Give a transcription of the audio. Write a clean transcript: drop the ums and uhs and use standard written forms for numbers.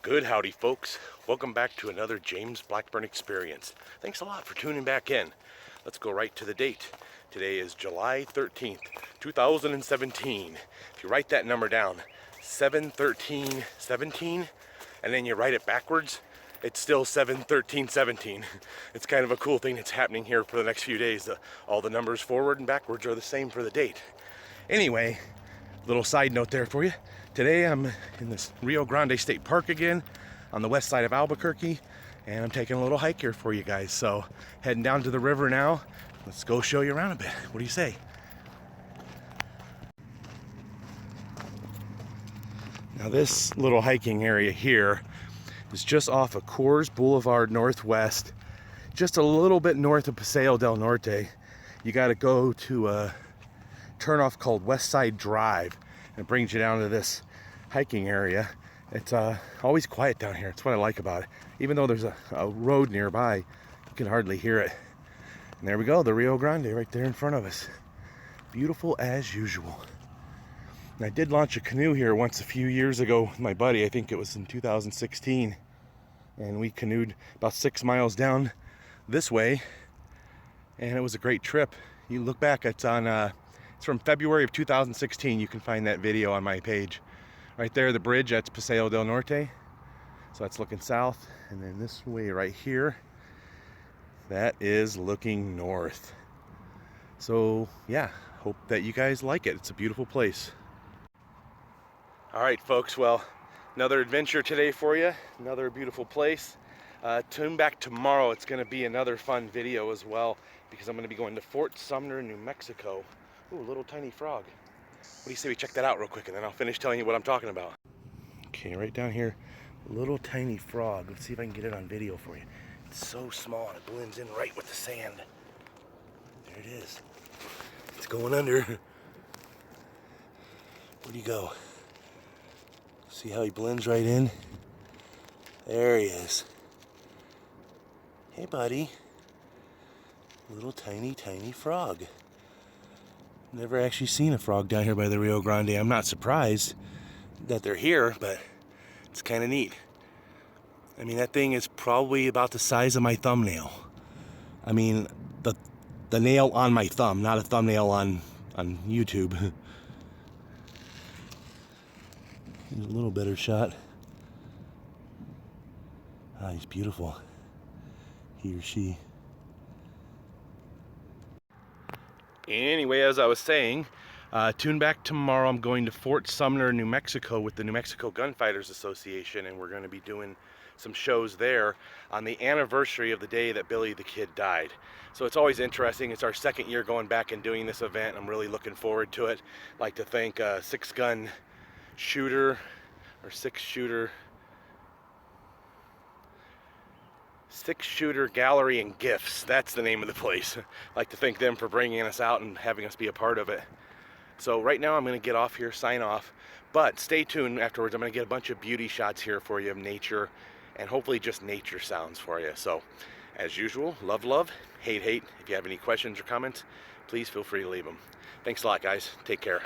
Good howdy folks, welcome back to another James Blackburn experience. Thanks a lot for tuning back in. Let's go right to the date. Today is July 13th, 2017. If you write that number down, 7/13/17, and then you write it backwards, it's still 7/13/17. It's kind of a cool thing that's happening here for the next few days. All the numbers forward and backwards are the same for the date. Anyway, little side note there for you. Today I'm in this Rio Grande State Park again on the west side of Albuquerque, and I'm taking a little hike here for you guys. So heading down to the river now. Let's go show you around a bit. What do you say? Now this little hiking area here is just off of Coors Boulevard Northwest, just a little bit north of Paseo del Norte. You got to go to a turnoff called West Side Drive. It brings you down to this hiking area. It's always quiet down here. It's what I like about it. Even though there's a road nearby, you can hardly hear it. And there we go, the Rio Grande right there in front of us. Beautiful as usual. And I did launch a canoe here once a few years ago with my buddy. I think it was in 2016. And we canoed about 6 miles down this way. And it was a great trip. You look back, it's on it's from February of 2016. You can find that video on my page. Right there, the bridge, that's Paseo del Norte. So that's looking south. And then this way right here, that is looking north. So yeah, hope that you guys like it. It's a beautiful place. All right, folks, well, another adventure today for you. Another beautiful place. Tune back tomorrow. It's going to be another fun video as well, because I'm going to be going to Fort Sumner, New Mexico. Ooh, little tiny frog. What do you say we check that out real quick, and then I'll finish telling you what I'm talking about. Okay, right down here, little tiny frog. Let's see if I can get it on video for you. It's so small and it blends in right with the sand. There it is. It's going under. Where'd he go? See how he blends right in? There he is. Hey, buddy. Little tiny frog. Never actually seen a frog down here by the Rio Grande. I'm not surprised that they're here, but it's kind of neat. I mean, that thing is probably about the size of my thumbnail. I mean, the nail on my thumb, not a thumbnail on YouTube. Here's a little better shot. Ah, he's beautiful. He or she. Anyway, as I was saying, tune back tomorrow. I'm going to Fort Sumner, New Mexico with the New Mexico Gunfighters Association, and we're going to be doing some shows there on the anniversary of the day that Billy the Kid died. So it's always interesting. It's our second year going back and doing this event. I'm really looking forward to it. I'd like to thank six-gun shooter or six-shooter Gallery and Gifts. That's the name of the place. I'd like to thank them for bringing us out and having us be a part of it. So right now I'm going to get off here, sign off, but stay tuned afterwards. I'm going to get a bunch of beauty shots here for you of nature, and hopefully just nature sounds for you. So as usual, love, hate. If you have any questions or comments, please feel free to leave them. Thanks a lot, guys. Take care.